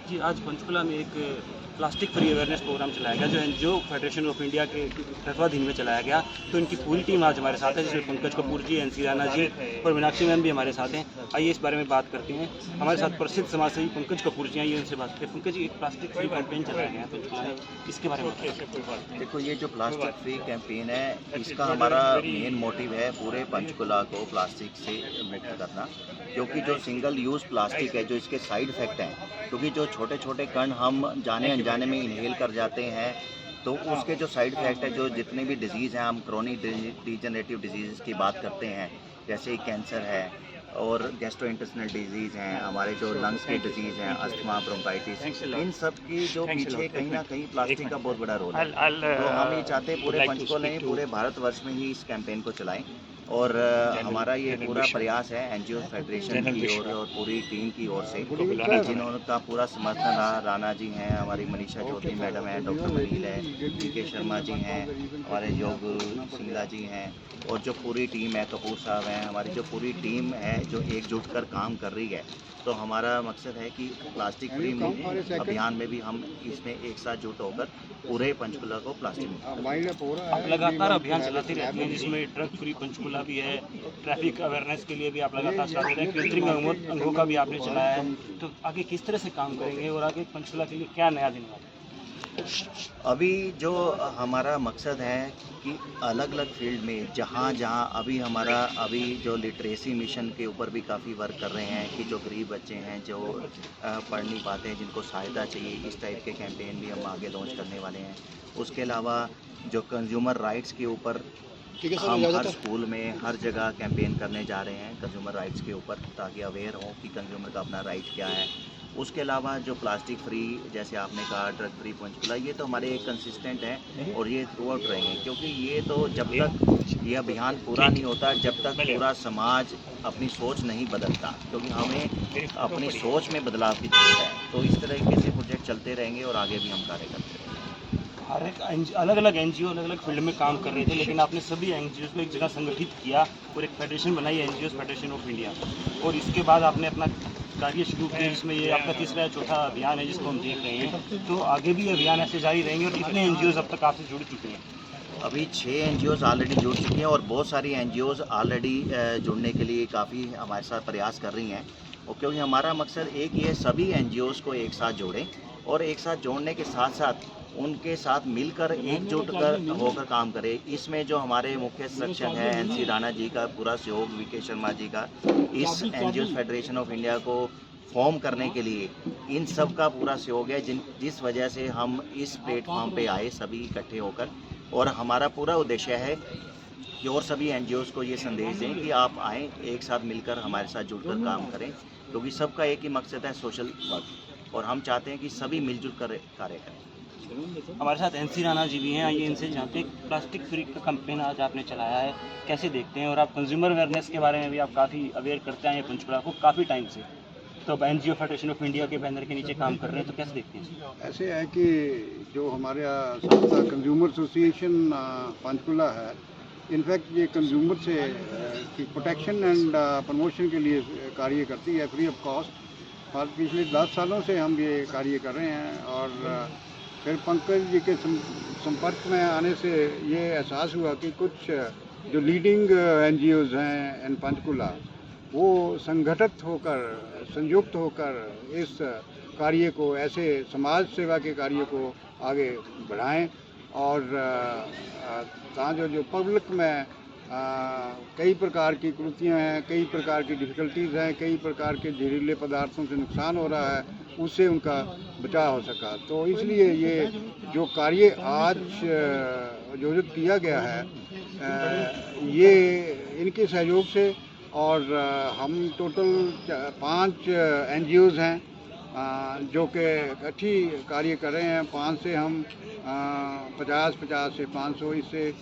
जी, आज पंचकुला में एक प्लास्टिक फ्री अवेयरनेस प्रोग्राम चलाया गया, जो एनजीओ फेडरेशन ऑफ इंडिया के तत्वाधीन में चलाया गया। तो इनकी पूरी टीम आज हमारे साथ है, जिसमें पंकज कपूर जी, एनसी राणा जी और मीनाक्षी मैम भी हमारे साथ हैं। आइए इस बारे में बात करते हैं। हमारे साथ प्रसिद्ध समाजसेवी पंकज कपूर जी, आइए उनसे बात करते हैं। पंकज जी, एक प्लास्टिक फ्री कैंपेन चलाया गया है पंचकुला में, इसके बारे में बताइए। देखो, ये जो प्लास्टिक फ्री कैंपेन है, इसका हमारा मेन मोटिव है पूरे पंचकुला को प्लास्टिक से मुक्त करना। क्योंकि जो सिंगल यूज़ प्लास्टिक है, जो इसके साइड इफ़ेक्ट हैं, क्योंकि जो छोटे छोटे कण हम जाने अनजाने में इनहेल कर जाते हैं, तो उसके जो साइड इफ़ेक्ट है, जो जितने भी डिजीज़ हैं, हम क्रोनिक डिजेनरेटिव डिजीज़ की बात करते हैं, जैसे कैंसर है और गैस्ट्रोइंटेस्टिनल डिजीज़ हैं, हमारे जो लंग्स के डिजीज़ हैं, अस्थमा, ब्रोंकाइटिस, इन सब की जो पीछे कहीं ना कहीं प्लास्टिक का बहुत बड़ा रोल है। तो हम ये चाहते हैं पूरे पंचकुला नहीं, पूरे भारतवर्ष में ही इस कैंपेन को चलाएं। और हमारा ये पूरा प्रयास है एनजीओ फेडरेशन की ओर और पूरी टीम की ओर से, जिन्होंने पूरा समर्थन रहा। राणा जी हैं, हमारी मनीषा चौधरी मैडम है, डॉक्टर मनील है, पीके शर्मा जी हैं, हमारे योग सिंगला जी हैं, और जो पूरी टीम है, कपूर साहब हैं, हमारी जो पूरी टीम है जो एकजुट कर काम कर रही है। तो हमारा मकसद है कि प्लास्टिक फ्री मुक्त अभियान में भी हम इसमें एक साथ जुट होकर पूरे पंचकुला को प्लास्टिक मुक्त। आप लगातार अभियान चलाते रहते हैं, जिसमें ड्रग फ्री पंचकुला भी है, ट्रैफिक अवेयरनेस के लिए भी आप लगातार चलाते रहते हैं, कृत्रिम अंगों का भी आपने चलाया है। तो आगे किस तरह से काम करेंगे और आगे पंचकुला के लिए क्या नया दिन वाला है? अभी जो हमारा मकसद है कि अलग अलग फील्ड में जहाँ जहाँ अभी जो लिटरेसी मिशन के ऊपर भी काफ़ी वर्क कर रहे हैं, कि जो गरीब बच्चे हैं, जो पढ़ नहीं पाते हैं, जिनको सहायता चाहिए, इस टाइप के कैंपेन भी हम आगे लॉन्च करने वाले हैं। उसके अलावा जो कंज्यूमर राइट्स के ऊपर हम हर स्कूल में हर जगह कैंपेन करने जा रहे हैं कंज्यूमर राइट्स के ऊपर, ताकि अवेयर हो कि कंज्यूमर का अपना राइट क्या है। उसके अलावा जो प्लास्टिक फ्री, जैसे आपने कहा ड्रग फ्री पंचकुला, ये तो हमारे कंसिस्टेंट हैं और ये थ्रू आउट रहेंगे। क्योंकि ये तो जब तक ये अभियान पूरा नहीं होता, जब तक पूरा समाज अपनी सोच नहीं बदलता, क्योंकि हमें अपनी सोच में बदलाव की जरूरत है। तो इस तरीके से प्रोजेक्ट चलते रहेंगे और आगे भी हम कार्य करते रहेंगे। हर एक अलग अलग एनजीओ अलग अलग फील्ड में काम कर रहे थे, लेकिन आपने सभी एनजीओ को एक जगह संगठित किया और एक फेडरेशन बनाई, एनजीओ फेडरेशन ऑफ इंडिया। और इसके बाद आपने अपना कार्य शुरू किया, जिसमें ये आपका तीसरा या चौथा अभियान है जिसको हम देख रहे हैं। तो आगे भी अभियान ऐसे जारी रहेंगे। और कितने एनजीओ अब तक आपसे जुड़ चुके हैं? अभी 6 एनजीओज़ ऑलरेडी जुड़ चुकी हैं और बहुत सारी एनजीओज़ ऑलरेडी जुड़ने के लिए काफ़ी हमारे साथ प्रयास कर रही हैं। और क्योंकि हमारा मकसद एक ये सभी एनजीओज़ को एक साथ जोड़ें, और एक साथ जोड़ने के साथ साथ उनके साथ मिलकर एकजुट होकर काम करें। इसमें जो हमारे मुख्य संरक्षक हैं एनसी राणा जी का पूरा सहयोग, वीके शर्मा जी का, इस एनजीओ फेडरेशन ऑफ इंडिया को फॉर्म करने के लिए इन सब का पूरा सहयोग है, जिस वजह से हम इस प्लेटफॉर्म पे आए सभी इकट्ठे होकर। और हमारा पूरा उद्देश्य है कि और सभी एनजीओज़ को ये संदेश दें कि आप आएँ, एक साथ मिलकर हमारे साथ जुड़कर काम करें, क्योंकि सबका एक ही मकसद है, सोशल वर्क, और हम चाहते हैं कि सभी मिलजुल कर कार्य करें। हमारे साथ एनसी राणा जी भी हैं, आइए इनसे जानते हैं। प्लास्टिक फ्री का कैंपेन आज आपने चलाया है, कैसे देखते हैं? और आप कंज्यूमर अवेयरनेस के बारे में भी आप काफ़ी अवेयर करते हैं पंचकुला को काफ़ी टाइम से, तो अब एनजीओ फेडरेशन ऑफ इंडिया के बैनर के नीचे काम कर रहे हैं, तो कैसे देखते हैं? ऐसे है कि जो हमारे संस्था कंज्यूमर एसोसिएशन पंचकुला है, इनफैक्ट ये कंज्यूमर से की प्रोटेक्शन एंड प्रमोशन के लिए कार्य करती है फ्री ऑफ कॉस्ट। और पिछले 10 सालों से हम ये कार्य कर रहे हैं। और फिर पंकज जी के संपर्क में आने से ये एहसास हुआ कि कुछ जो लीडिंग एनजीओज़ हैं इन पंचकुला, वो संगठित होकर, संयुक्त होकर इस कार्य को, ऐसे समाज सेवा के कार्य को आगे बढ़ाएं। और जो पब्लिक में कई प्रकार की कुरीतियाँ हैं, कई प्रकार की डिफ़िकल्टीज़ हैं, कई प्रकार के जहरीले पदार्थों से नुकसान हो रहा है, उससे उनका बचाव हो सका। तो इसलिए ये जो कार्य आज आयोजित किया गया है, ये इनके सहयोग से, और हम टोटल 5 एनजीओज़ हैं जो कि इकट्ठी कार्य कर रहे हैं। 5 से हम 50 से 500 इससे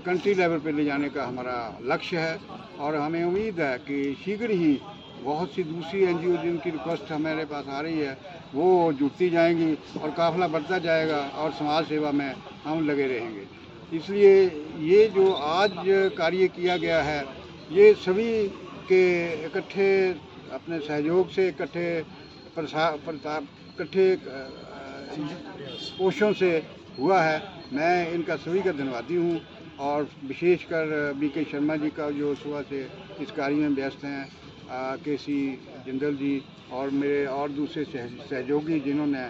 कंट्री लेवल पे ले जाने का हमारा लक्ष्य है। और हमें उम्मीद है कि शीघ्र ही बहुत सी दूसरी एनजीओ जिनकी रिक्वेस्ट हमारे पास आ रही है, वो जुड़ती जाएंगी और काफ़िला बढ़ता जाएगा और समाज सेवा में हम लगे रहेंगे। इसलिए ये जो आज कार्य किया गया है, ये सभी के इकट्ठे अपने सहयोग से इकट्ठे इकट्ठे कोशिशों से हुआ है। मैं इनका सभी का धन्यवादी हूँ और विशेषकर BK शर्मा जी का जो सुबह से इस कार्य में व्यस्त हैं, KC जिंदल जी और मेरे और दूसरे सहयोगी जिन्होंने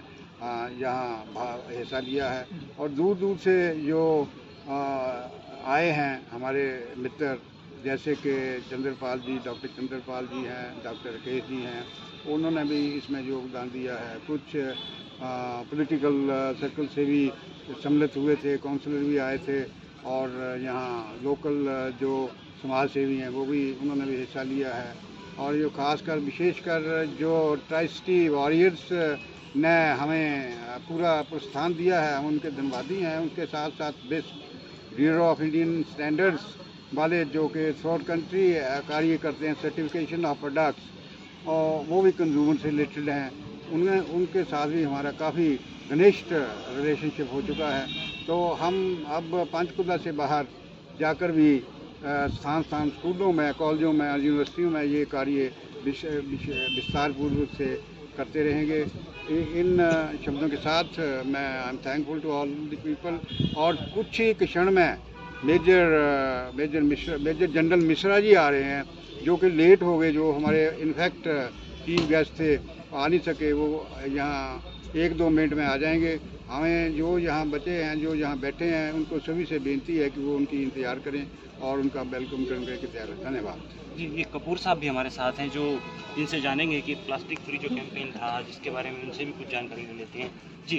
यहाँ हिस्सा लिया है, और दूर दूर से जो आए हैं हमारे मित्र, जैसे कि चंद्रपाल जी, डॉक्टर चंद्रपाल जी हैं, डॉक्टर राकेश जी हैं, उन्होंने भी इसमें योगदान दिया है। कुछ पॉलिटिकल सर्कल से भी सम्मिलित हुए थे, काउंसलर भी आए थे, और यहाँ लोकल जो समाज सेवी हैं वो भी, उन्होंने भी हिस्सा लिया है। और जो खासकर विशेषकर जो ट्राइसिटी वॉरियर्स ने हमें पूरा प्रोत्साहन दिया है, हम उनके धन्यवादी हैं। उनके साथ साथ best bureau of Indian standards वाले जो कि थ्रू कंट्री कार्य करते हैं, सर्टिफिकेशन ऑफ प्रोडक्ट्स, और वो भी कंज्यूमर से रिलेटेड हैं, उनके साथ भी हमारा काफ़ी घनिष्ठ रिलेशनशिप हो चुका है। तो हम अब पंचकुला से बाहर जाकर भी स्थान स्कूलों में, कॉलेजों में और यूनिवर्सिटियों में ये कार्य विस्तार पूर्वक से करते रहेंगे। इन शब्दों के साथ मैं I am thankful to all the people. और कुछ ही क्षण में मेजर जनरल मिश्रा जी आ रहे हैं, जो कि लेट हो गए, जो हमारे इनफैक्ट चीफ गेस्ट थे, आ नहीं सके। वो यहाँ 1-2 मिनट में आ जाएंगे। हमें जो यहाँ बचे हैं, जो यहाँ बैठे हैं, उनको सभी से बेनती है कि वो उनकी इंतज़ार करें और उनका वेलकम करने के तैयार है। धन्यवाद जी। ये कपूर साहब भी हमारे साथ हैं, जो इनसे जानेंगे कि प्लास्टिक फ्री जो कैंपेन था, जिसके बारे में उनसे भी कुछ जानकारी ले लेते हैं। जी,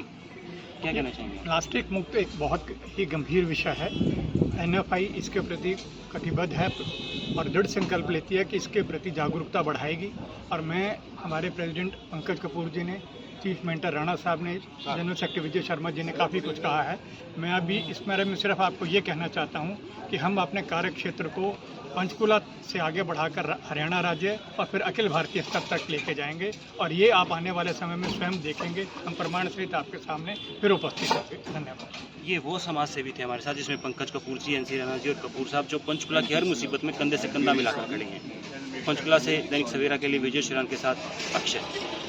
क्या कहना चाहेंगे? प्लास्टिक मुक्त एक बहुत ही गंभीर विषय है। NFI इसके प्रति कटिबद्ध है और दृढ़ संकल्प लेती है कि इसके प्रति जागरूकता बढ़ाएगी। और मैं, हमारे प्रेसिडेंट पंकज कपूर जी ने, चीफ मेंटर राणा साहब ने, जनरल सेक्रेटरी विजय शर्मा जी ने काफ़ी कुछ कहा है। मैं अभी इस बारे में सिर्फ आपको ये कहना चाहता हूँ कि हम अपने कार्य क्षेत्र को पंचकुला से आगे बढ़ाकर हरियाणा राज्य और फिर अखिल भारतीय स्तर तक लेके जाएंगे, और ये आप आने वाले समय में स्वयं देखेंगे। हम प्रमाण सहित आपके सामने फिर उपस्थित होंगे। धन्यवाद। ये वो समाज सेवी थे हमारे साथ, जिसमें पंकज कपूर जी, NC राणा जी और कपूर साहब, जो पंचकुला की हर मुसीबत में कंधे से कंधा मिलाकर खड़े हैं। पंचकुला से दैनिक सवेरा के लिए विजय श्रीराम के साथ अक्षय।